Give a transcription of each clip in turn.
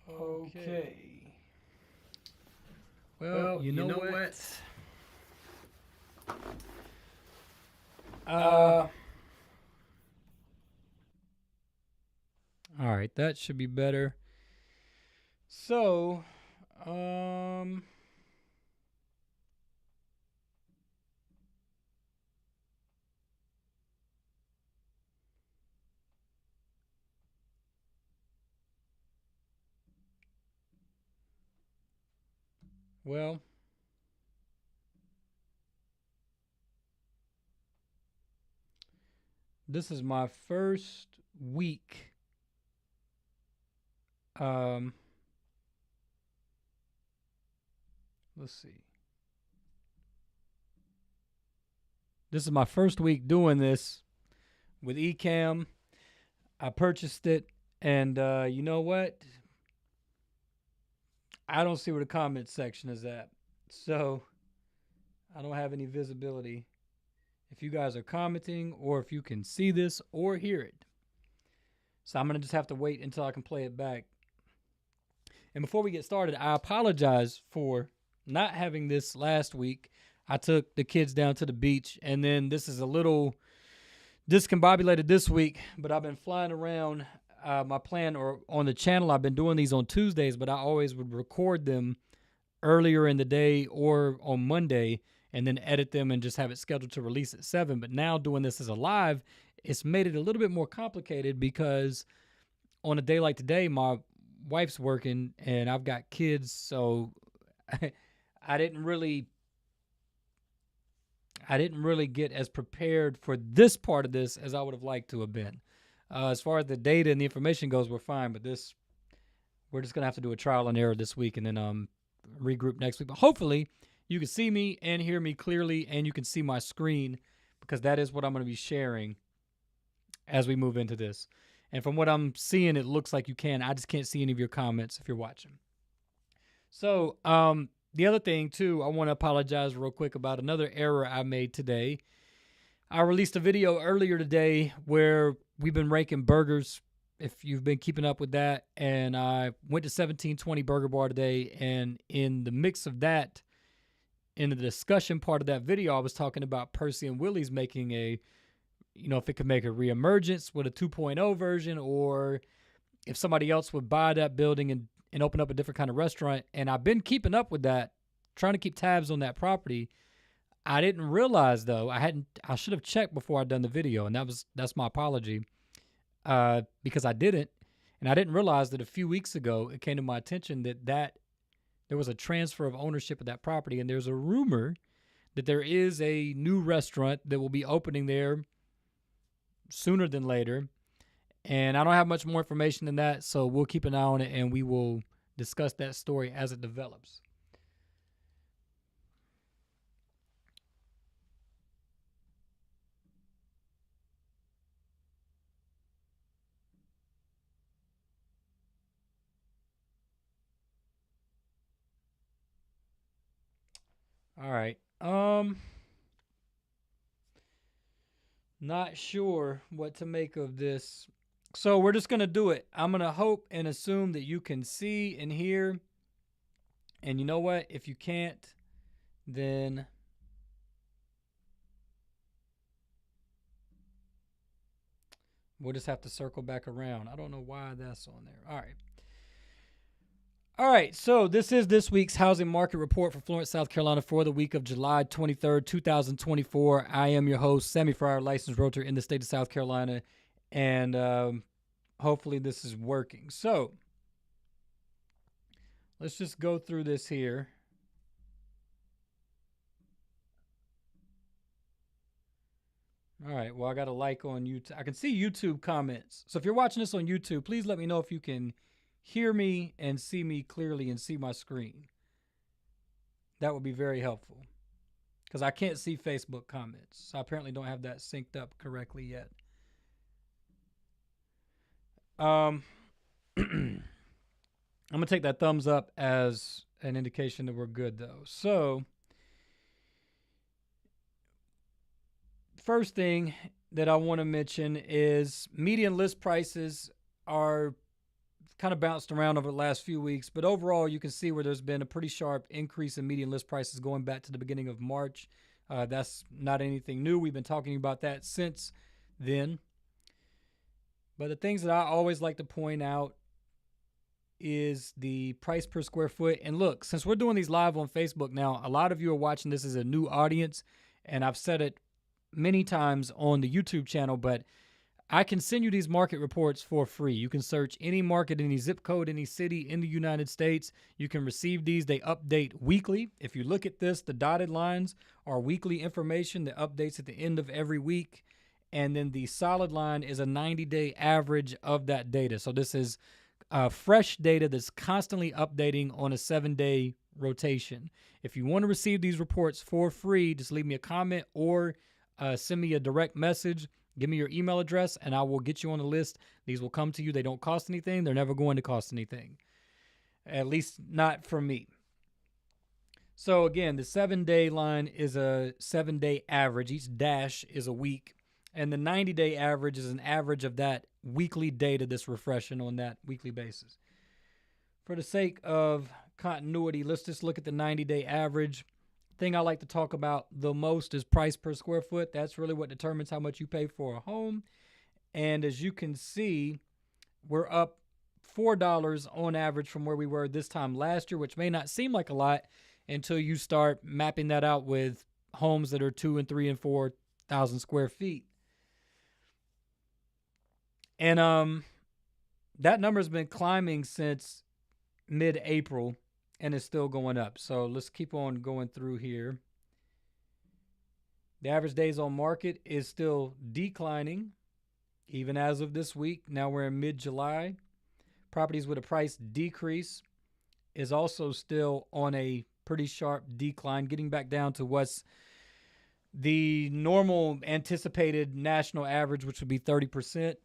Okay. Well, you know what? Uh, all right, that should be better. So, um, well, this is my first week. Um, let's see. This is my first week doing this with Ecamm. I purchased it, and you know what? I don't see where the comment section is at. So, I don't have any visibility if you guys are commenting or if you can see this or hear it. So I'm going to just have to wait until I can play it back. And before we get started, I apologize for not having this last week. I took the kids down to the beach, and then this is a little discombobulated this week, but I've been flying around. My plan, or on the channel, I've been doing these on Tuesdays, but I always would record them earlier in the day or on Monday and then edit them and just have it scheduled to release at 7. But now doing this as a live, it's made it a little bit more complicated because on a day like today, my wife's working and I've got kids, so I didn't really get as prepared for this part of this as I would have liked to have been. As far as the data and the information goes, we're fine, but this we're just gonna have to do a trial and error this week and then regroup next week. But hopefully you can see me and hear me clearly and you can see my screen because that is what I'm going to be sharing as we move into this. And from what I'm seeing, it looks like you can. I just can't see any of your comments if you're watching. So the other thing too, I want to apologize real quick about another error I made today. I released a video earlier today where we've been ranking burgers, if you've been keeping up with that, and I went to 1720 Burger Bar today, and in the mix of that, in the discussion part of that video, I was talking about Percy and Willie's making a, if it could make a reemergence with a 2.0 version, or if somebody else would buy that building and open up a different kind of restaurant. And I've been keeping up with that, trying to keep tabs on that property. I didn't realize though, I should have checked before I done the video, and that's my apology. Because I didn't, and I didn't realize that a few weeks ago it came to my attention that there was a transfer of ownership of that property, and there's a rumor that there is a new restaurant that will be opening there sooner than later. And I don't have much more information than that, so we'll keep an eye on it and we will discuss that story as it develops. All right. Not sure what to make of this. So we're just going to do it. I'm going to hope and assume that you can see and hear. And you know what? If you can't, then we'll just have to circle back around. I don't know why that's on there. All right. All right, so this is this week's housing market report for Florence, South Carolina for the week of July 23rd, 2024. I am your host, Sammy Fryer, licensed realtor in the state of South Carolina, and hopefully this is working. So let's just go through this here. All right, well, I got a like on YouTube. I can see YouTube comments. So if you're watching this on YouTube, please let me know if you can hear me and see me clearly and see my screen. That would be very helpful because I can't see Facebook comments. So I apparently don't have that synced up correctly yet. I'm gonna take that thumbs up as an indication that we're good though. So first thing that I want to mention is median list prices are kind of bounced around over the last few weeks, but overall, you can see where there's been a pretty sharp increase in median list prices going back to the beginning of March. That's not anything new. We've been talking about that since then. But the things that I always like to point out is the price per square foot. And look, since we're doing these live on Facebook now, a lot of you are watching this as a new audience, and I've said it many times on the YouTube channel, but I can send you these market reports for free. You can search any market, any zip code, any city in the United States. You can receive these. They update weekly. If you look at this, the dotted lines are weekly information that updates at the end of every week. And then the solid line is a 90-day average of that data. So this is fresh data that's constantly updating on a 7-day rotation. If you want to receive these reports for free, just leave me a comment or send me a direct message. Give me your email address, and I will get you on the list. These will come to you. They don't cost anything. They're never going to cost anything, at least not for me. So, again, the 7-day line is a 7-day average. Each dash is a week. And the 90-day average is an average of that weekly data that's refreshing on that weekly basis. For the sake of continuity, let's just look at the 90-day average. Thing I like to talk about the most is price per square foot. That's really what determines how much you pay for a home. And as you can see, we're up $4 on average from where we were this time last year, which may not seem like a lot until you start mapping that out with homes that are 2 and 3 and 4,000 square feet. And that number's been climbing since mid-April, and it's still going up. So let's keep on going through here. The average days on market is still declining, even as of this week. Now we're in mid-July. Properties with a price decrease is also still on a pretty sharp decline, getting back down to what's the normal anticipated national average, which would be 30%.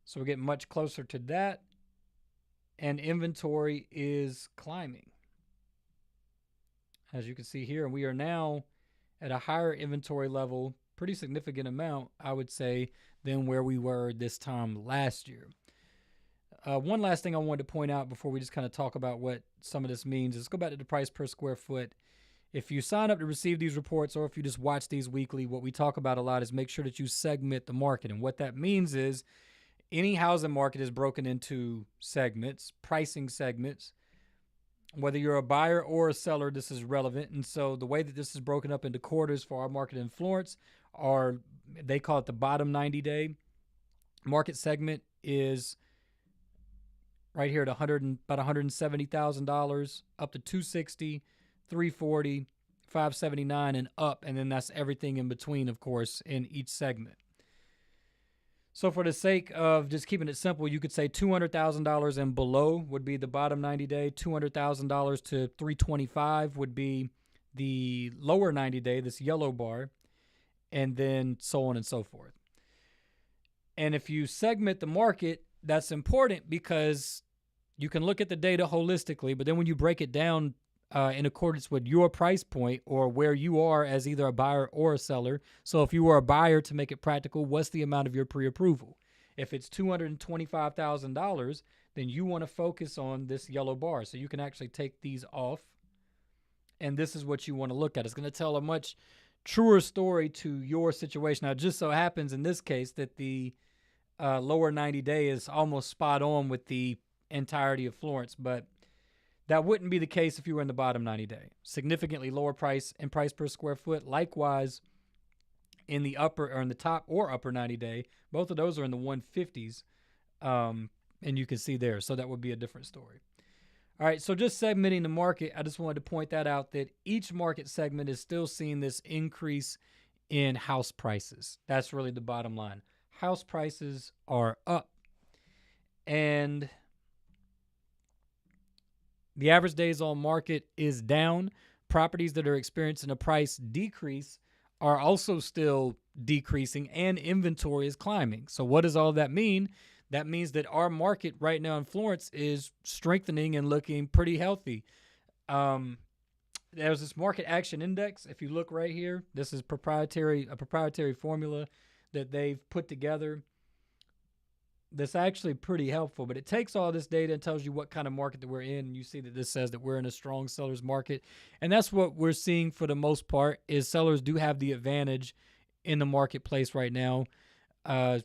So we're getting much closer to that. And inventory is climbing. As you can see here, we are now at a higher inventory level, pretty significant amount, I would say, than where we were this time last year. One last thing I wanted to point out before we just kind of talk about what some of this means is go back to the price per square foot. If you sign up to receive these reports or if you just watch these weekly, what we talk about a lot is make sure that you segment the market. And what that means is any housing market is broken into segments, pricing segments. Whether you're a buyer or a seller, this is relevant. And so the way that this is broken up into quarters for our market in Florence they call it the bottom 90-day market segment is right here at about $170,000 up to $260,000, $340,000, $579,000 and up. And then that's everything in between, of course, in each segment. So for the sake of just keeping it simple, you could say $200,000 and below would be the bottom 90-day. $200,000 to $325,000 would be the lower 90-day, this yellow bar, and then so on and so forth. And if you segment the market, that's important because you can look at the data holistically, but then when you break it down in accordance with your price point or where you are as either a buyer or a seller. So if you were a buyer, to make it practical, what's the amount of your pre-approval? If it's $225,000, then you want to focus on this yellow bar. So you can actually take these off, and this is what you want to look at. It's going to tell a much truer story to your situation. Now, it just so happens in this case that the lower 90-day is almost spot on with the entirety of Florence, but that wouldn't be the case if you were in the bottom 90-day. Significantly lower price and price per square foot. Likewise, in the upper or in the top or upper 90-day, both of those are in the 150s, and you can see there. So that would be a different story. All right, so just segmenting the market, I just wanted to point that out, that each market segment is still seeing this increase in house prices. That's really the bottom line. House prices are up, and the average days on market is down. Properties that are experiencing a price decrease are also still decreasing, and inventory is climbing. So what does all that mean? That means that our market right now in Florence is strengthening and looking pretty healthy. There's this market action index. If you look right here, this is a proprietary formula that they've put together. that's actually pretty helpful. But it takes all this data and tells you what kind of market that we're in. And you see that this says that we're in a strong seller's market. And that's what we're seeing for the most part is sellers do have the advantage in the marketplace right now. Uh,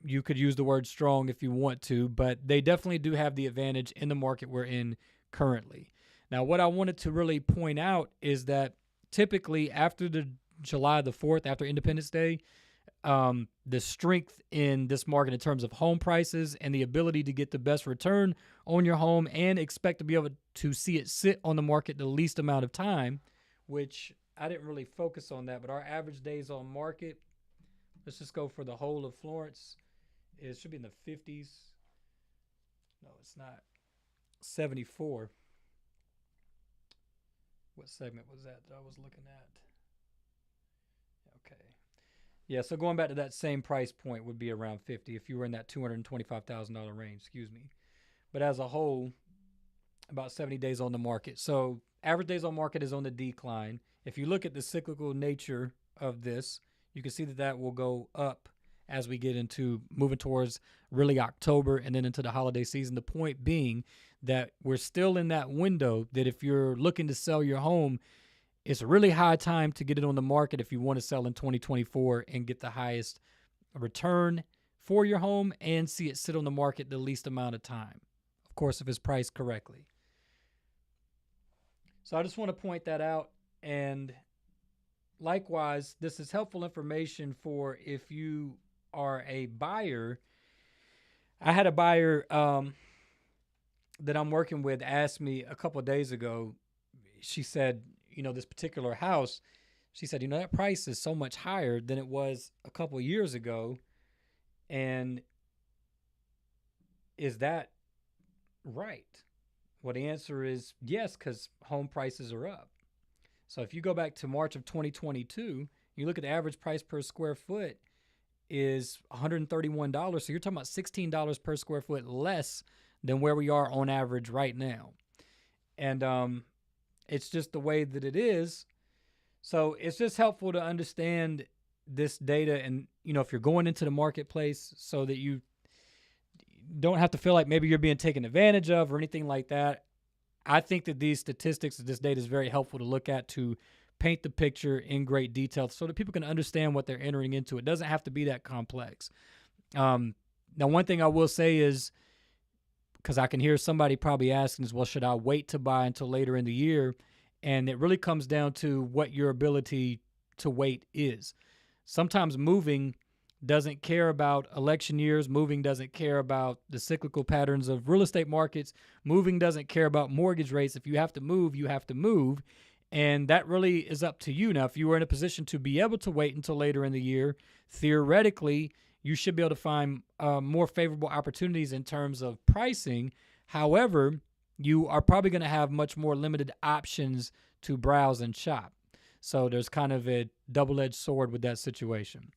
you could use the word strong if you want to, but they definitely do have the advantage in the market we're in currently. Now, what I wanted to really point out is that typically after the July the 4th, after Independence Day, the strength in this market in terms of home prices and the ability to get the best return on your home and expect to be able to see it sit on the market the least amount of time, which I didn't really focus on that, but our average days on market, let's just go for the whole of Florence. It should be in the 50s. No, it's not. 74. What segment was that I was looking at? Okay. Yeah, so going back to that same price point would be around 50 if you were in that $225,000 range, excuse me. But as a whole, about 70 days on the market. So average days on market is on the decline. If you look at the cyclical nature of this, you can see that that will go up as we get into moving towards really October and then into the holiday season. The point being that we're still in that window that if you're looking to sell your home, it's a really high time to get it on the market if you want to sell in 2024 and get the highest return for your home and see it sit on the market the least amount of time. Of course, if it's priced correctly. So I just want to point that out. And likewise, this is helpful information for if you are a buyer. I had a buyer that I'm working with ask me a couple of days ago. She said, this particular house, she said, that price is so much higher than it was a couple of years ago. And is that right? Well, the answer is yes, because home prices are up. So if you go back to March of 2022, you look at the average price per square foot is $131. So you're talking about $16 per square foot less than where we are on average right now. And it's just the way that it is. So it's just helpful to understand this data and, if you're going into the marketplace so that you don't have to feel like maybe you're being taken advantage of or anything like that. I think that these statistics, this data is very helpful to look at to paint the picture in great detail so that people can understand what they're entering into. It doesn't have to be that complex. Now, one thing I will say is, because I can hear somebody probably asking is, well, should I wait to buy until later in the year? And it really comes down to what your ability to wait is. Sometimes moving doesn't care about election years. Moving doesn't care about the cyclical patterns of real estate markets. Moving doesn't care about mortgage rates. If you have to move, you have to move. And that really is up to you. Now, if you were in a position to be able to wait until later in the year, theoretically, you should be able to find more favorable opportunities in terms of pricing. However, you are probably going to have much more limited options to browse and shop. So there's kind of a double-edged sword with that situation.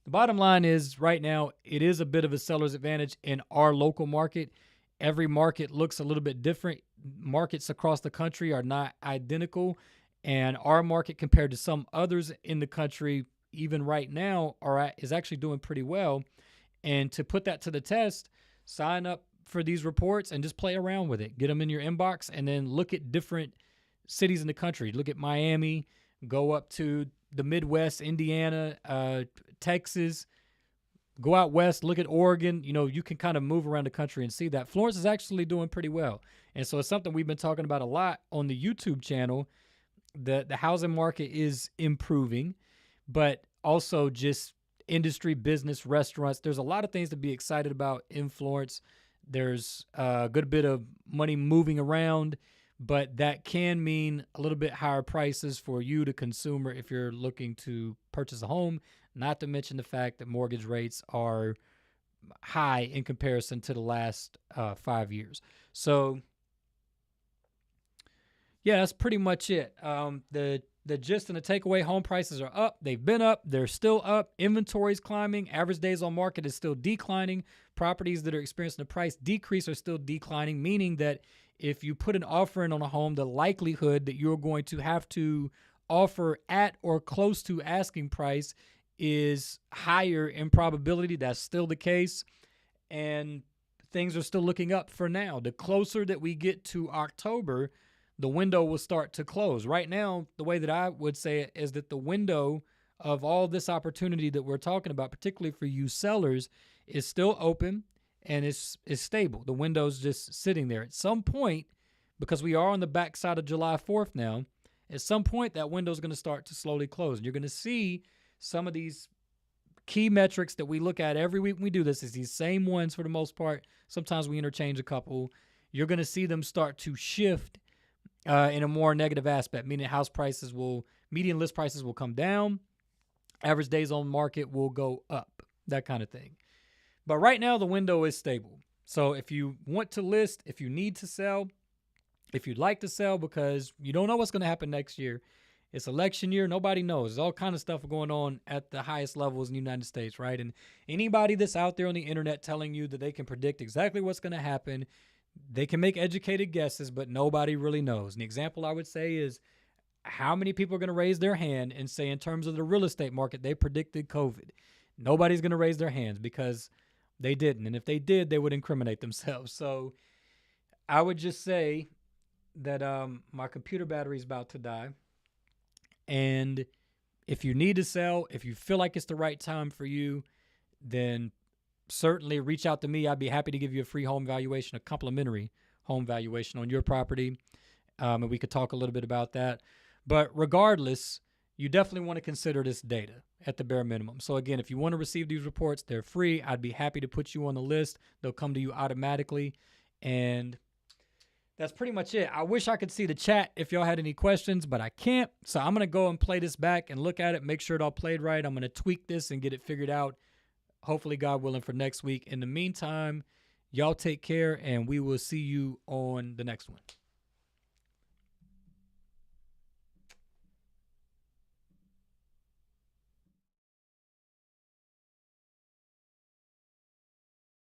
The bottom line is right now, it is a bit of a seller's advantage in our local market. Every market looks a little bit different. Markets across the country are not identical. And our market compared to some others in the country, even right now, is actually doing pretty well. And to put that to the test, sign up for these reports and just play around with it. Get them in your inbox and then look at different cities in the country. Look at Miami, go up to the Midwest, Indiana, Texas, go out west, look at Oregon. You can kind of move around the country and see that. Florence is actually doing pretty well. And so it's something we've been talking about a lot on the YouTube channel. The housing market is improving, but also just industry, business, restaurants. There's a lot of things to be excited about in Florence. There's a good bit of money moving around, but that can mean a little bit higher prices for you, the consumer, if you're looking to purchase a home, not to mention the fact that mortgage rates are high in comparison to the last 5 years. So, yeah, that's pretty much it. The gist and the takeaway, home prices are up. They've been up. They're still up. Inventory's climbing. Average days on market is still declining. Properties that are experiencing a price decrease are still declining, meaning that if you put an offer in on a home, the likelihood that you're going to have to offer at or close to asking price is higher in probability. That's still the case. And things are still looking up for now. The closer that we get to October, the window will start to close. Right now, the way that I would say it is that the window of all this opportunity that we're talking about, particularly for you sellers, is still open and is stable. The window's just sitting there. At some point, because we are on the backside of July 4th now, at some point that window is going to start to slowly close. And you're going to see some of these key metrics that we look at every week when we do this is these same ones for the most part. Sometimes we interchange a couple. You're going to see them start to shift in a more negative aspect, meaning median list prices will come down, average days on market will go up, that kind of thing. But right now the window is stable. So if you want to list, if you need to sell, if you'd like to sell because you don't know what's going to happen next year, it's election year. Nobody knows. There's all kind of stuff going on at the highest levels in the United States, right? And anybody that's out there on the internet telling you that they can predict exactly what's going to happen, they can make educated guesses, but nobody really knows. And the example I would say is how many people are going to raise their hand and say in terms of the real estate market, they predicted COVID. Nobody's going to raise their hands because they didn't. And if they did, they would incriminate themselves. So I would just say that my computer battery is about to die. And if you need to sell, if you feel like it's the right time for you, then certainly reach out to me. I'd be happy to give you a free home valuation, a complimentary home valuation on your property. And we could talk a little bit about that. But regardless, you definitely want to consider this data at the bare minimum. So again, if you want to receive these reports, they're free. I'd be happy to put you on the list. They'll come to you automatically. And that's pretty much it. I wish I could see the chat if y'all had any questions, but I can't. So I'm going to go and play this back and look at it, make sure it all played right. I'm going to tweak this and get it figured out, hopefully, God willing, for next week. In the meantime, y'all take care, and we will see you on the next one.